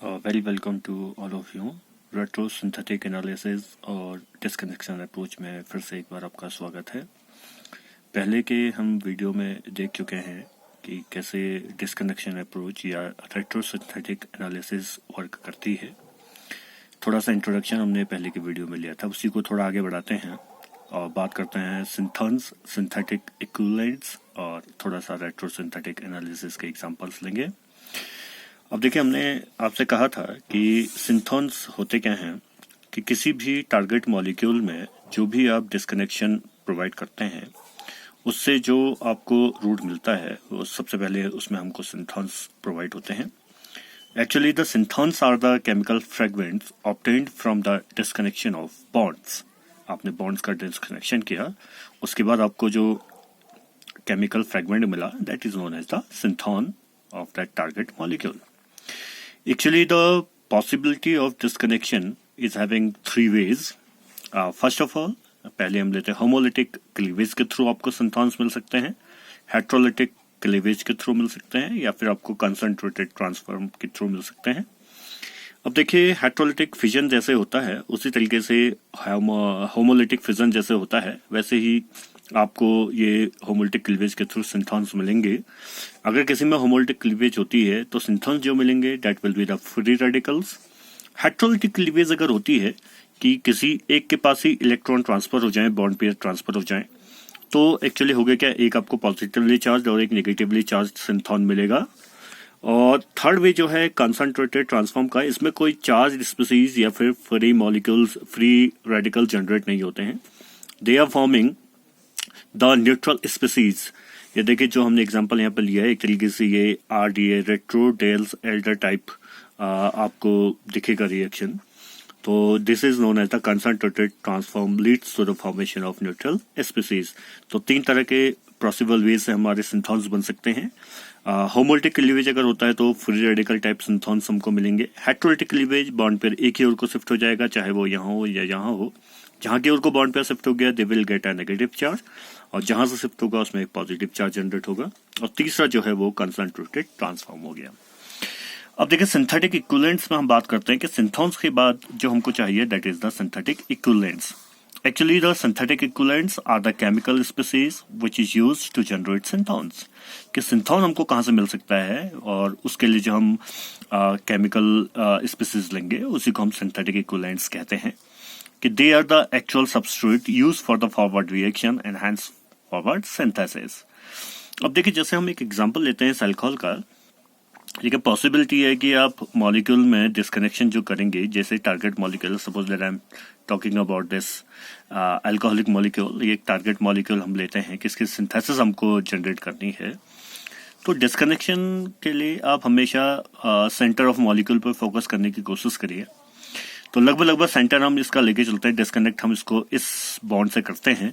Very welcome to all of you. Retro synthetic analysis और disconnection approach में फिर से एक बार आपका स्वागत है। पहले के हम वीडियो में देख चुके हैं कि कैसे डिस्कनेक्शन अप्रोच या रेट्रो सिंथेटिक एनालिसिस वर्क करती है। थोड़ा सा इंट्रोडक्शन हमने पहले के वीडियो में लिया था, उसी को थोड़ा आगे बढ़ाते हैं और बात करते हैं सिंथन्स, सिंथेटिक इक्विवेलेंट्स और थोड़ा सा रेट्रो सिंथेटिक एनालिसिस के एग्जांपल्स लेंगे। अब देखिए, हमने आपसे कहा था कि सिंथॉन्स होते क्या हैं कि किसी भी टारगेट मॉलिक्यूल में जो भी आप डिस्कनेक्शन प्रोवाइड करते हैं उससे जो आपको रूट मिलता है वो सबसे पहले उसमें हमको सिंथॉन्स प्रोवाइड होते हैं। Actually the synthons are the chemical fragments obtained from the disconnection of bonds. आपने बॉन्ड्स का डिस्कनेक्शन किया, उसके बाद आपको जो केमिकल फ्रेगमेंट मिला that is known as the synthon of that target molecule. Actually, the possibility of disconnection is having three ways. First of all, पहले हम लेते हैं होमोलिटिक क्लीवेज के थ्रू आपको सिंथॉन्स मिल सकते हैं, हेट्रोलिटिक क्लीवेज के थ्रू मिल सकते हैं, या फिर आपको कंसंट्रेटेड ट्रांसफॉर्म के थ्रू मिल सकते हैं। अब देखिए, हेट्रोलिटिक फिजन जैसे होता है उसी तरीके से होमोलिटिक फिजन जैसे होता है वैसे ही आपको ये होमोलिटिक क्लीवेज के थ्रू सिंथॉन्स मिलेंगे। अगर किसी में होमोलिटिक क्लीवेज होती है तो सिंथॉन्स जो मिलेंगे that will be the free radicals. Heterolytic cleavage अगर होती है कि किसी एक के पास ही इलेक्ट्रॉन ट्रांसफर हो जाए, बॉन्ड पेयर ट्रांसफर हो जाए, तो एक्चुअली हो गया क्या, एक आपको पॉजिटिवली चार्ज और एक नेगेटिवली चार्ज सिंथॉन मिलेगा। और थर्ड वे जो है कंसंट्रेटेड ट्रांसफॉर्म का, इसमें कोई चार्ज स्पीसीज या फिर free molecules, free radical generate नहीं होते हैं, they are forming the neutral species. ये देखिए, जो हमने एग्जांपल यहाँ पे लिया है एक तरीके से ये RDA retro Diels Alder type आपको दिखेगा रिएक्शन। तो this is known as the concentrated transform leads to the formation of neutral species. तो तीन तरह के पॉसिबल वे से हमारे सिंथॉन्स बन सकते हैं। होमोलिटिक क्लीवेज अगर होता है तो फ्री रेडिकल टाइप सिंथॉन्स हमको मिलेंगे। हेट्रोलिटिक क्लीवेज बॉन्ड पेयर एक ही ओर को शिफ्ट हो जाएगा, चाहे वो यहाँ हो या यहाँ हो। जहाँ की ओर को बॉन्ड पेयर शिफ्ट हो गया they will get a negative charge, और जहां से शिफ्ट होगा उसमें एक पॉजिटिव चार्ज जनरेट होगा। और तीसरा जो है वो कंसंट्रेटेड ट्रांसफॉर्म हो गया। अब देखिए, सिंथेटिक इक्विवेलेंट्स में हम बात करते हैं कि सिंथॉन्स के बाद जो हमको चाहिए that is the synthetic equivalents. Actually, the synthetic equivalents are the chemical species which is used to generate synthons. कि सिंथॉन हमको कहाँ से मिल सकता है, और उसके लिए जो हम केमिकल स्पीसीज लेंगे उसी को हम सिंथेटिक इक्विवेलेंट्स कहते हैं। कि they are the actual substrate use for the forward reaction and hence forward synthesis. अब देखिए, जैसे हम एक एग्जांपल लेते हैं अल्कोहल का। एक पॉसिबिलिटी है कि आप मॉलिक्यूल में डिस्कनेक्शन जो करेंगे, जैसे target molecule, suppose that I am talking about this alcoholic molecule, ये एक टारगेट मॉलिक्यूल हम लेते हैं कि इसकी सिंथेसिस हमको जनरेट करनी है। तो डिस्कनेक्शन के लिए आप हमेशा सेंटर ऑफ मॉलिक्यूल पर फोकस करने की कोशिश करिए। तो लगभग सेंटर हम इसका लेके चलते हैं, डिस्कनेक्ट हम इसको इस बॉन्ड से करते हैं।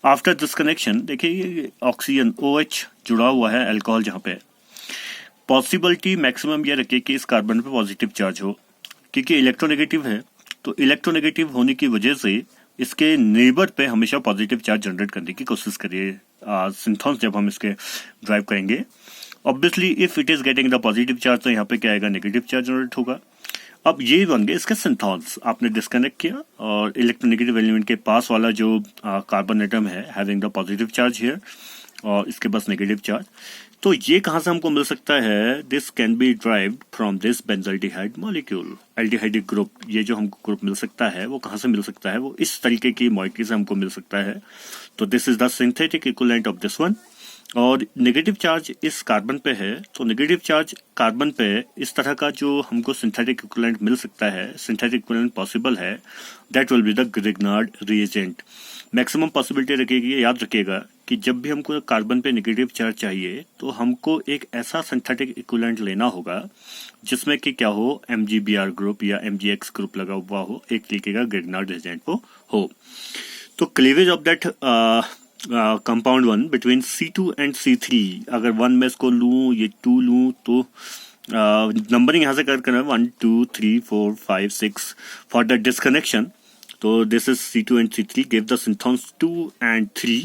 आफ्टर डिस्कनेक्शन देखिए, ये ऑक्सीजन OH जुड़ा हुआ है अल्कोहल जहाँ पे, पॉसिबिलिटी मैक्सिमम ये रखिए कि इस कार्बन पे पॉजिटिव चार्ज हो, क्योंकि इलेक्ट्रोनेगेटिव है। तो इलेक्ट्रोनेगेटिव होने की वजह से इसके नेबर पे हमेशा पॉजिटिव चार्ज जनरेट करने की कोशिश करिए। सिंथॉन्स जब हम इसके ड्राइव करेंगे, obviously if it is getting the positive charge तो यहाँ पे क्या आएगा, नेगेटिव चार्ज जनरेट होगा। अब ये बन गए इसके सिंथॉन्स। आपने डिस्कनेक्ट किया और इलेक्ट्रोनेगेटिव एलिमेंट के पास वाला जो कार्बन एटम है having the positive charge here, और इसके पास नेगेटिव चार्ज। तो ये कहां से हमको मिल सकता है, this can be derived from this benzaldehyde molecule, aldehydic group. ये जो हमको ग्रुप मिल सकता है वो कहां से मिल सकता है, वो इस तरीके की मॉलिक्यूल से हमको मिल सकता है। तो this is the synthetic equivalent of this one. और नेगेटिव चार्ज इस कार्बन पे है, तो नेगेटिव चार्ज कार्बन पे इस तरह का जो हमको सिंथेटिक इक्विवेलेंट मिल सकता है, सिंथेटिक इक्विवेलेंट पॉसिबल है, that will be the Grignard reagent. Maximum possibility रखेगी, याद रखिएगा कि जब भी हमको कार्बन पे नेगेटिव चार्ज चाहिए तो हमको एक ऐसा सिंथेटिक इक्विवेलेंट लेना होगा जिसमें कि क्या हो, MgBr ग्रुप या MgX ग्रुप लगा हुआ हो, एक तरीके का ग्रिग्नार्ड रिएजेंट हो। तो cleavage of that compound one between C2 and C3, अगर 1 में इसको लूं, ये 2 लूं, तो नंबरिंग यहाँ से करना है 1 2 3 4 5 6 फॉर द डिस्कनेक्शन। तो this is C2 and C3 give the synthons 2 and 3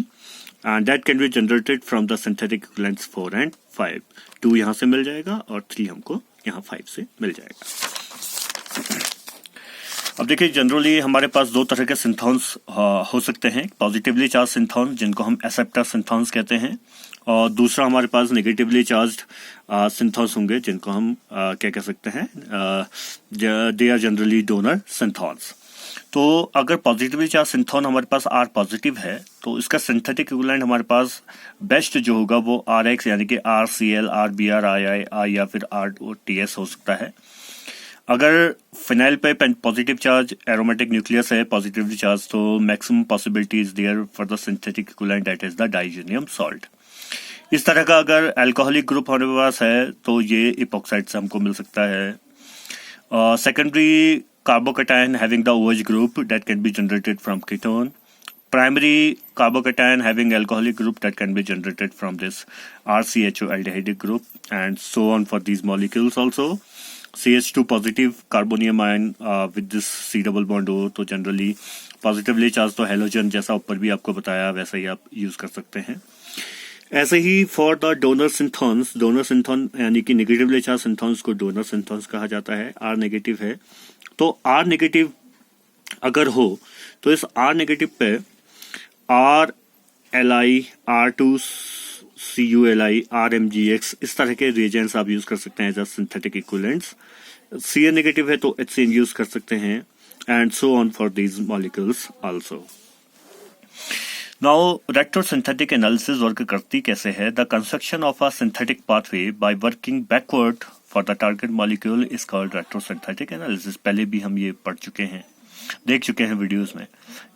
and that can be generated from the synthetic equivalents 4 and 5। 2 यहाँ से मिल जाएगा और 3 हमको यहाँ 5 से मिल जाएगा। अब देखिए जनरली हमारे पास दो तरह के सिंथॉन्स हो सकते हैं, पॉजिटिवली चार्ज सिंथॉन जिनको हम एक्सेप्टर सिंथॉन्स कहते हैं, और दूसरा हमारे पास नेगेटिवली चार्ज्ड सिंथॉन्स होंगे जिनको हम क्या कह सकते हैं, दे आर जनरली डोनर सिंथॉन्स। तो अगर पॉजिटिवली चार्ज सिंथॉन हमारे पास R पॉजिटिव है तो इसका सिंथेटिक इक्विवेलेंट हमारे पास बेस्ट जो होगा वो RX यानी कि RCl, RBr, II या फिर RTS हो सकता है। अगर फिनाइल पे पॉजिटिव चार्ज एरोमेटिक न्यूक्लियस है पॉजिटिवली चार्ज, तो maximum possibility is there for the synthetic equivalent that is the diazonium salt. इस तरह का अगर अल्कोहलिक ग्रुप हमारे पास है तो ये इपॉक्साइड से हमको मिल सकता है। Secondary carbocation having the OH group that can be generated from ketone. Primary carbocation having alcoholic group that can be generated from this RCHO aldehyde group, and so on for these molecules also. CH2 positive carbonium ion with this C double bond O, तो generally positively charged तो halogen जैसा ऊपर भी आपको बताया वैसा ही आप use कर सकते हैं। ऐसे ही फॉर द डोनर सिंथॉन्स, डोनर सिंथॉन यानी कि नेगेटिवली चार्ज सिंथॉन्स को डोनर सिंथॉन्स कहा जाता है। R नेगेटिव है तो R नेगेटिव अगर हो तो इस R नेगेटिव पे RLi, R2CuLi, RMgX इस तरह के रिएजेंट्स आप यूज कर सकते हैं as synthetic equivalents. Ca negative है तो HCN यूज कर सकते हैं, and so on for these molecules also. Now retrosynthetic analysis work करती कैसे है? The construction of a synthetic pathway by working backward for the target molecule is called retrosynthetic analysis. पहले भी हम ये पढ़ चुके हैं, देख चुके हैं वीडियोस में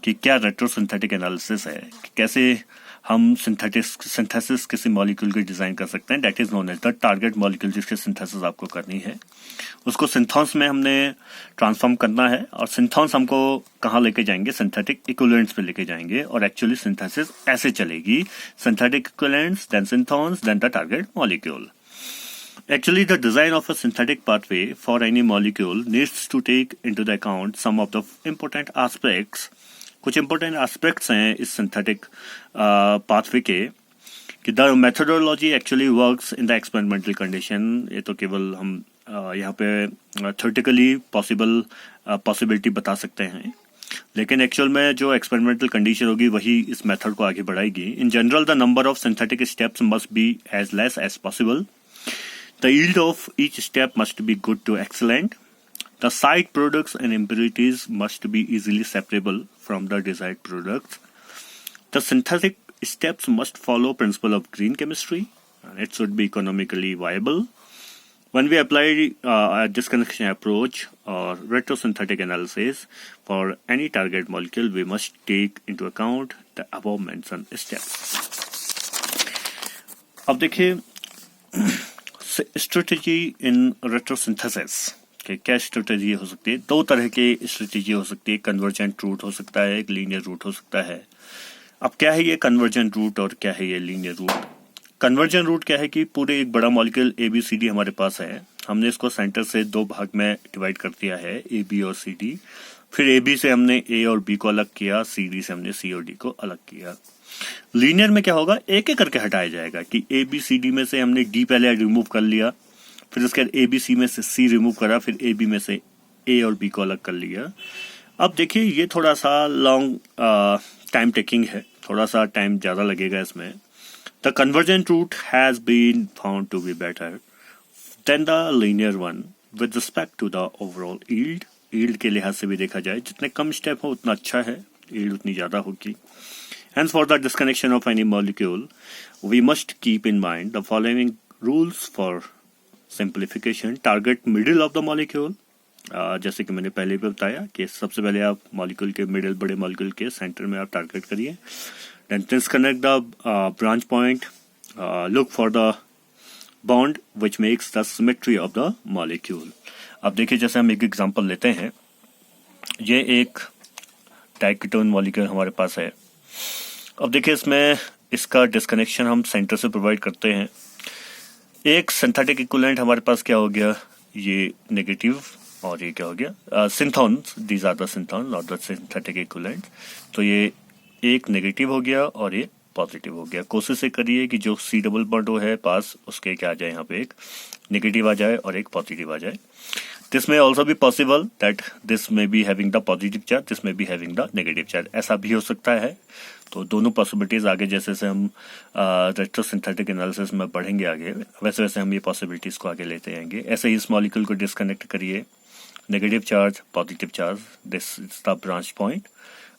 कि क्या रेट्रोसिंथेटिक एनालिसिस है, कैसे हम सिंथेसिस किसी मॉलिक्यूल की डिजाइन कर सकते हैं। That is known as the target molecule जिसकी सिंथेसिस आपको करनी है, उसको सिंथॉन्स में हमने ट्रांसफॉर्म करना है, और सिंथॉन्स हमको कहाँ लेके जाएंगे? सिंथेटिक इक्विवेलेंट्स पे लेके जाएंगे, और एक्चुअली सिंथेसिस ऐसे चलेगी, synthetic equivalents, then synthons, then the target molecule. Actually, the design of a synthetic pathway for any molecule needs to take into the account some of the important aspects. कुछ important aspects हैं इस synthetic pathway के, कि the methodology actually works in the experimental condition. ये तो केवल हम यहाँ पे theoretically possibility बता सकते हैं, लेकिन एक्चुअल में जो एक्सपेरिमेंटल कंडीशन होगी वही इस मेथड को आगे बढ़ाएगी। In general the number of synthetic steps must be as less as possible. The yield of each step must be good to excellent. The side products and impurities must be easily separable from the desired products. The synthetic steps must follow principle of green chemistry, and it should be economically viable. When we apply a disconnection approach or retrosynthetic analysis for any target molecule, we must take into account the above mentioned steps. अब देखिए strategy इन retrosynthesis के क्या strategy हो सकती है? दो तरह की स्ट्रेटेजी हो सकती है, कन्वर्जेंट रूट हो सकता है, एक लीनियर रूट हो सकता है। अब क्या है ये कन्वर्जेंट रूट और क्या है ये लीनियर रूट? कन्वर्जेंट रूट क्या है कि पूरे एक बड़ा मॉलिक्यूल ABCD हमारे पास है, हमने इसको सेंटर से दो भाग में डिवाइड कर दिया है, AB और CD। फिर AB से हमने A और B को अलग किया, CD से हमने C और D को अलग किया। लीनियर में क्या होगा? एक एक करके हटाया जाएगा कि ABCD में से हमने D पहले रिमूव कर लिया, फिर उसके बाद ABC में से C रिमूव करा, फिर AB में से A और B को अलग कर लिया। अब देखिए ये थोड़ा सा लॉन्ग टाइम टेकिंग है, थोड़ा सा टाइम ज़्यादा लगेगा इसमें। The convergent route has been found to be better than the linear one with respect to the overall yield. Yield के लिहाज से भी देखा जाए, जितने कम स्टेप हो उतना अच्छा है, यील्ड उतनी ज़्यादा होगी। Hence, for the disconnection of any molecule, we must keep in mind the following rules for simplification. Target middle of the molecule. जैसे कि मैंने पहले भी बताया कि सबसे पहले आप मॉलिक्यूल के मिडिल, बड़े मॉलिक्यूल के सेंटर में आप टारगेट करिए। Then disconnect the branch point. Look for the bond which makes the symmetry of the molecule. अब देखिए जैसे हम एक एग्जांपल लेते हैं, ये एक डाइकेटोन मॉलिक्यूल हमारे पास है। अब देखिए इसमें इसका डिस्कनेक्शन हम सेंटर से प्रोवाइड करते हैं। एक सिंथेटिक इक्विवेलेंट हमारे पास क्या हो गया? ये नेगेटिव, और ये क्या हो गया? सिंथॉन्स, दीज आर द सिंथॉन्स और द सिंथेटिक इक्विवेलेंट। तो ये एक नेगेटिव हो गया और ये पॉजिटिव हो गया। कोशिश से करिए कि जो C डबल बॉन्ड O है पास, उसके क्या आ जाए, यहाँ पे एक नेगेटिव आ जाए और एक पॉजिटिव आ जाए। दिस में ऑल्सो भी पॉसिबल दैट दिस में B having the positive charge, this में B having the negative charge, ऐसा भी हो सकता है। तो दोनों पॉसिबिलिटीज आगे जैसे जैसे हम रेट्रोसिंथेटिक एनालिसिस में बढ़ेंगे आगे, वैसे वैसे हम ये पॉसिबिलिटीज को आगे लेते जाएंगे। ऐसे ही इस मॉलिक्यूल को डिस्कनेक्ट करिए, negative charge, positive charge, this is the branch point.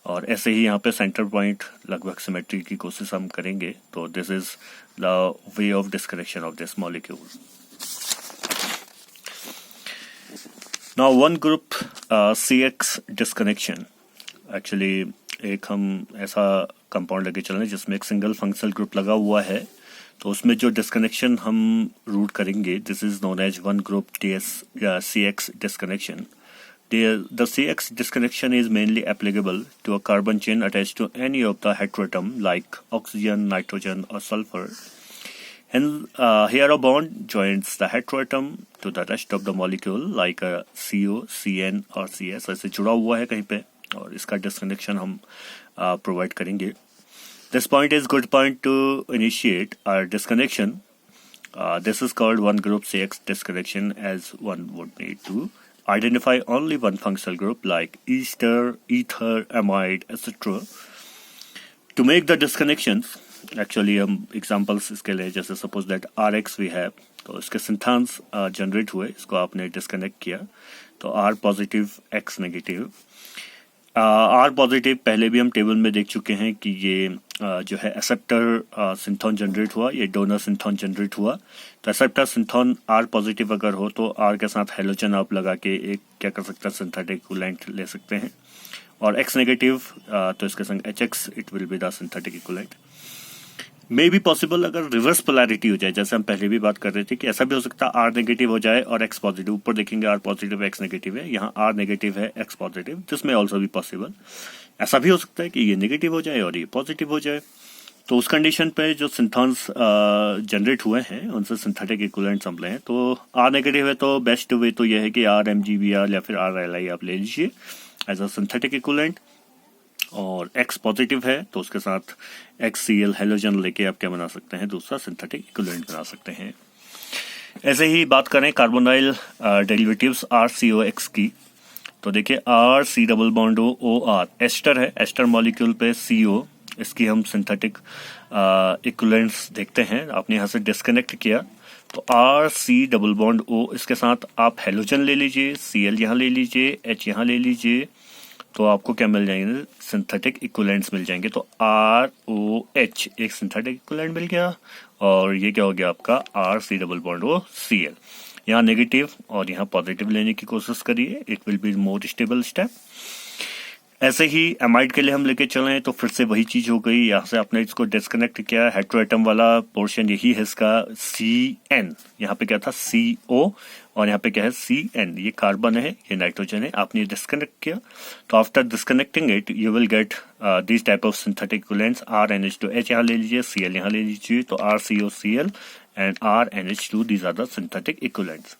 और ऐसे ही यहाँ पे सेंटर पॉइंट लगभग सिमेट्री की कोशिश हम करेंगे। तो this is the way of disconnection of this molecule. Now one group CX disconnection, actually एक हम ऐसा कंपाउंड लेके चल रहे हैं जिसमें एक सिंगल फंक्शनल ग्रुप लगा हुआ है। तो उसमें जो डिस्कनेक्शन हम रूट करेंगे, this is known as one group CX disconnection. The CX disconnection is mainly applicable to a carbon chain attached to any of the heteroatom like oxygen, nitrogen or sulfur. Hence, here a bond joins the heteroatom to the rest of the molecule like a CO, CN or CS. ऐसे जुड़ा हुआ है कहीं पे, और इसका disconnection हम provide करेंगे. This point is good point to initiate our disconnection. This is called one group CX disconnection, as one would need to identify only one functional group like ester, ether, amide, etc. To make the disconnections, actually हम examples इसके लिए, जैसे suppose that RX we have, तो इसके सिंथान्स generate हुए, इसको आपने disconnect किया, तो R positive X negative. R positive पहले भी हम टेबल में देख चुके हैं कि ये जो है एक्सेप्टर सिंथॉन जनरेट हुआ, ये डोनर सिंथॉन जनरेट हुआ. तो एक्सेप्टर सिंथॉन R पॉजिटिव अगर हो तो R के साथ हेलोजन आप लगा के एक क्या कर सकते हैं, सिंथेटिक इक्विवेलेंट ले सकते हैं. और X नेगेटिव तो इसके संग HX, it will be the synthetic equivalent. May be possible अगर रिवर्स पोलैरिटी हो जाए, जैसे हम पहले भी बात कर रहे थे कि ऐसा भी हो सकता है R नेगेटिव हो जाए और X पॉजिटिव. ऊपर देखेंगे R पॉजिटिव X नेगेटिव है, यहाँ R नेगेटिव है X पॉजिटिव. दिस में ऑल्सो भी पॉसिबल. ऐसा भी हो सकता है कि ये नेगेटिव हो जाए और ये पॉजिटिव हो जाए. तो उस कंडीशन पे जो सिंथॉन्स जनरेट हुए हैं उनसे सिंथेटिक इक्विवेलेंट्स हम लें. तो R नेगेटिव है तो बेस्ट वे तो यह है कि RMGBr या फिर RLi आप ले लीजिए एज अ सिंथेटिक इक्विवेलेंट. और X पॉजिटिव है तो उसके साथ XCl हेलोजन लेके आप क्या बना सकते हैं, दूसरा सिंथेटिक इक्विवेलेंट बना सकते हैं. ऐसे ही बात करें कार्बोनाइल डेरिवेटिव्स RCOX की, तो देखिए RC double bond OR ester है, एस्टर मॉलिक्यूल पे CO, इसकी हम सिंथेटिक इक्विवेलेंट्स देखते हैं. आपने यहाँ से डिस्कनेक्ट किया तो RC डबल बॉन्ड O, इसके साथ आप हेलोजन ले लीजिए, Cl यहाँ ले लीजिए, H यहाँ ले लीजिए, तो आपको क्या मिल जाएंगे, सिंथेटिक इक्विवेलेंट्स मिल जाएंगे. तो ROH एक सिंथेटिक इक्विवेलेंट मिल गया, और ये क्या हो गया आपका RC double bond O Cl. यहाँ नेगेटिव और यहाँ पॉजिटिव लेने की कोशिश करिए, it will be more stable step. ऐसे ही एमाइड के लिए हम लेके चलें तो फिर से वही चीज हो गई. यहाँ से आपने इसको डिस्कनेक्ट किया, हेटेरोएटम वाला पोर्शन यही है इसका CN, यहाँ पे क्या था CO, और यहाँ पे क्या है CN. ये कार्बन है, ये नाइट्रोजन है, आपने डिस्कनेक्ट किया. तो after disconnecting it you will get this type of synthetic equivalents. RNH2H यहाँ ले लीजिए, Cl यहाँ ले लीजिए, तो RCOCl and RNH2, these are the synthetic equivalents.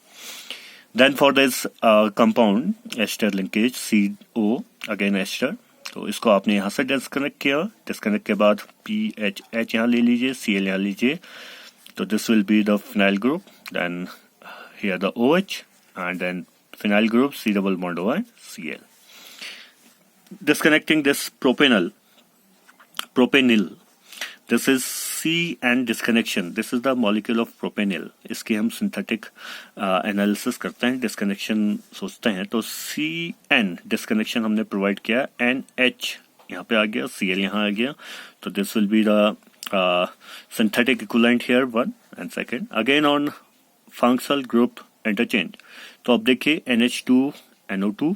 Then for this compound ester linkage CO, again ester, तो इसको आपने यहाँ से डिस्कनेक्ट किया. डिस्कनेक्ट के बाद PHH यहाँ ले लीजिए, Cl यहाँ लीजिए, तो this will be the phenyl group. Then here the OH, and then phenyl group C double bond O and Cl. Disconnecting this propanol, this is CN disconnection. This is the molecule of propanol. इसकी हम synthetic analysis करते हैं, disconnection सोचते हैं. तो CN disconnection हमने provide किया, NH यहाँ पे आ गया, Cl यहाँ आ गया, तो this will be the synthetic equivalent here, one and second. Again on functional group interchange, तो अब देखिए NH2 NO2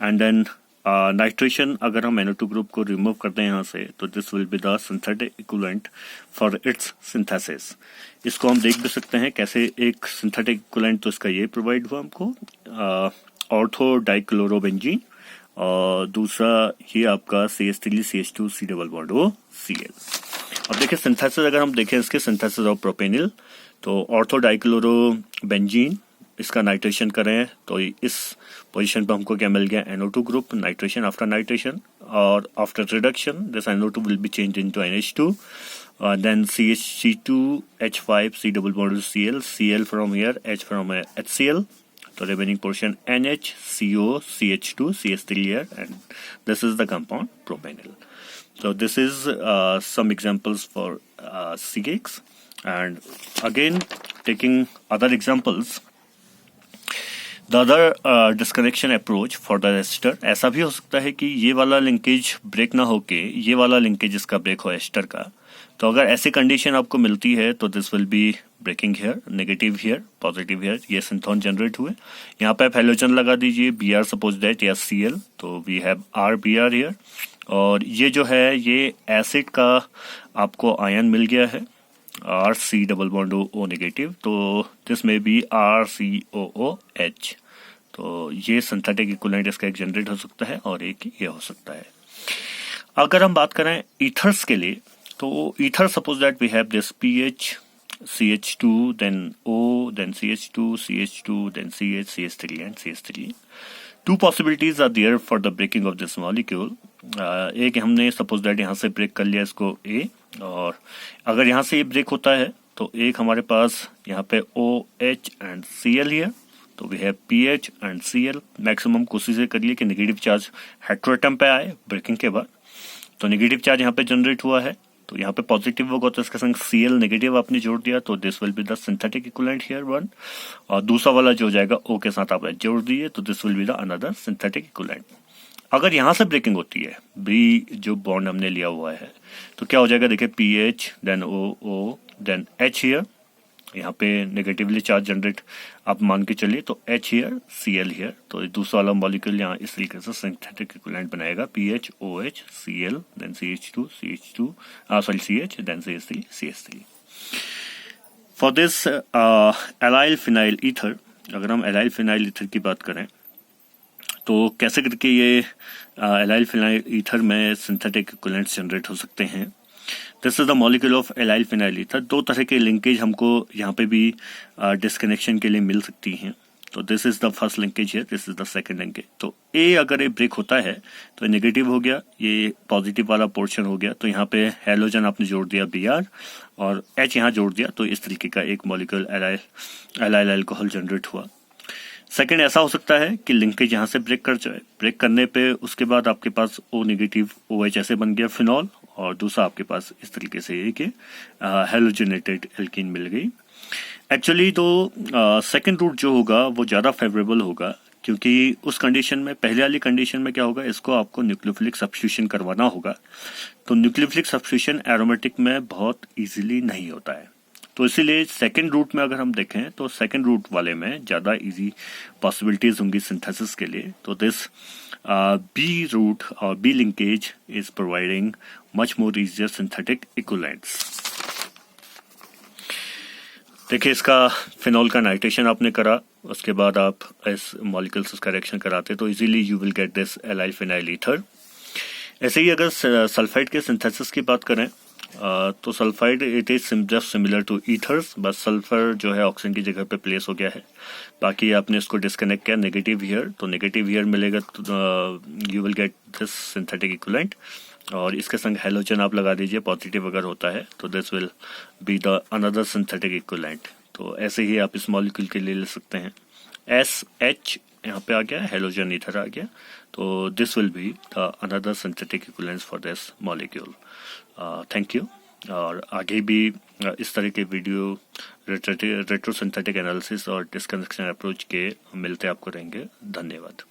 and then nitration. अगर हम NO2 ग्रुप को रिमूव करते हैं यहाँ से, तो this will be the synthetic equivalent for its synthesis. इसको हम देख भी सकते हैं कैसे एक सिंथेटिक इक्विवेलेंट, तो इसका ये प्रोवाइड हुआ हमको, ऑर्थो डाइक्लोरोबेंजीन, और दूसरा ये आपका CH3 CH2 C double bond O Cl. अब देखिए सिंथेसिस, अगर हम देखें इसके सिंथेसिस ऑफ प्रोपेनिल, तो ऑर्थो डाइक्लोरोबेंजीन, इसका नाइट्रेशन करें तो इस पोजीशन पर हमको क्या मिल गया, NO2 group nitration. After nitration or after reduction this NO2 will be changed into NH2, then CH2H5 C double bond to Cl from here, H from HCl, so remaining portion NH, CO, CH2, CH3 here, and this is the compound propanol. So this is some examples for CX, and again taking other examples, the other disconnection approach for the ester, ऐसा भी हो सकता है कि ये वाला linkage break ना होके ये वाला लिंकेज इसका ब्रेक हो एस्टर का। तो अगर ऐसी कंडीशन आपको मिलती है तो this will be breaking here, negative here, positive here, ये सिंथोन जनरेट हुए। यहाँ पे आप हेलोजन लगा दीजिए Br सपोज दैट या Cl, तो वी हैव RBr हियर, और ये जो है ये एसिड का आपको आयन मिल गया है RC double bond O negative, तो दिस में बी RCOOH, तो ये सिंथेटिक इक्विवेलेंट इसका एक जनरेट हो सकता है और एक ये हो सकता है। अगर हम बात करें ईथर्स के लिए, तो ether suppose that we have this PH CH2 then O then CH2 CH2 then CH CH3 and CH3. Two possibilities are there for the breaking of this molecule. एक हमने सपोज दैट यहाँ से break कर लिया इसको A, और अगर यहाँ से ये ब्रेक होता है तो एक हमारे पास यहाँ पे OH एंड Cl हियर, तो we have PH and Cl। Maximum कोशिश करिए कि नेगेटिव चार्ज हेटेरोएटम पे आए ब्रेकिंग के बाद, तो नेगेटिव चार्ज यहाँ पे जनरेट हुआ है, तो यहाँ पे पॉजिटिव होगा तो इसके संग Cl नेगेटिव आपने जोड़ दिया, तो this will be the synthetic equivalent here one, और दूसरा वाला जो हो जाएगा O के साथ आप जोड़ दिए, तो this will be the another synthetic equivalent. अगर यहाँ से ब्रेकिंग होती है B जो बॉन्ड हमने लिया हुआ है, तो क्या हो जाएगा, देखिए PH then O then H here, यहाँ पे नेगेटिवली चार्ज जनरेट आप मान के चलिए, तो H हियर Cl हियर, तो दूसरा वाला मॉलिक्यूल यहाँ इस तरीके से सिंथेटिक इक्विवेलेंट बनाएगा PH OH Cl then CH then CH3। For this allyl phenyl ether, अगर हम एलाइल फिनाइल ईथर की बात करें तो कैसे करके ये एलाइल फिनाइल ईथर में सिंथेटिक इक्विवेलेंट्स जनरेट हो सकते हैं। This is the molecule of allyl phenyl ether. दो तरह के लिंकेज हमको यहाँ पे भी डिस्कनेक्शन के लिए मिल सकती हैं, तो this is the first linkage है, this is the second linkage. तो ए अगर ये ब्रेक होता है तो नेगेटिव हो गया, ये पॉजिटिव वाला पोर्शन हो गया, तो यहाँ पे हेलोजन आपने जोड़ दिया Br और H यहाँ जोड़ दिया, तो इस तरीके का एक मॉलिक्यूल एलाइल अल्कोहल जनरेट हुआ। सेकेंड ऐसा हो सकता है कि लिंकेज यहाँ से ब्रेक कर जाए, ब्रेक करने पे उसके बाद आपके पास O नेगेटिव OH ऐसे बन गया फिनॉल, और दूसरा आपके पास इस तरीके से एक हेलोजनेटेड एल्कीन मिल गई। एक्चुअली तो सेकेंड रूट जो होगा वो ज़्यादा फेवरेबल होगा, क्योंकि उस कंडीशन में, पहले वाली कंडीशन में क्या होगा, इसको आपको न्यूक्लियोफिलिक सब्स्टिट्यूशन करवाना होगा, तो न्यूक्लियोफिलिक सब्स्टिट्यूशन एरोमेटिक में बहुत इजीली नहीं होता है, तो इसीलिए सेकंड रूट में अगर हम देखें तो सेकंड रूट वाले में ज़्यादा इजी पॉसिबिलिटीज होंगी सिंथेसिस के लिए। तो दिस बी रूट और b linkage is providing much more easier synthetic equivalents. देखिए इसका फिनॉल का नाइट्रेशन आपने करा, उसके बाद आप इस मॉलिक्यूल्स का रिएक्शन कराते तो easily you will get this allyl phenyl ether. ऐसे ही अगर सल्फाइड के सिंथेसिस की बात करें तो sulphide it is just similar to ethers, बस सल्फर जो है ऑक्सीजन की जगह पे प्लेस हो गया है, बाकी आपने इसको डिस्कनेक्ट किया नेगेटिव हियर, तो नेगेटिव हियर मिलेगा तो you will get this synthetic equivalent, और इसके संग हेलोजन आप लगा दीजिए, पॉजिटिव अगर होता है तो this will be the another synthetic equivalent. तो ऐसे ही आप इस मॉलिक्यूल के लिए ले सकते हैं, SH यहाँ पे आ गया, हेलोजन इधर आ गया, तो this will be the another synthetic equivalents for this molecule. Thank you, और आगे भी इस तरह के वीडियो रेट्रो सिंथेटिक एनालिसिस और डिस्कनेक्शन अप्रोच के मिलते आपको रहेंगे। धन्यवाद।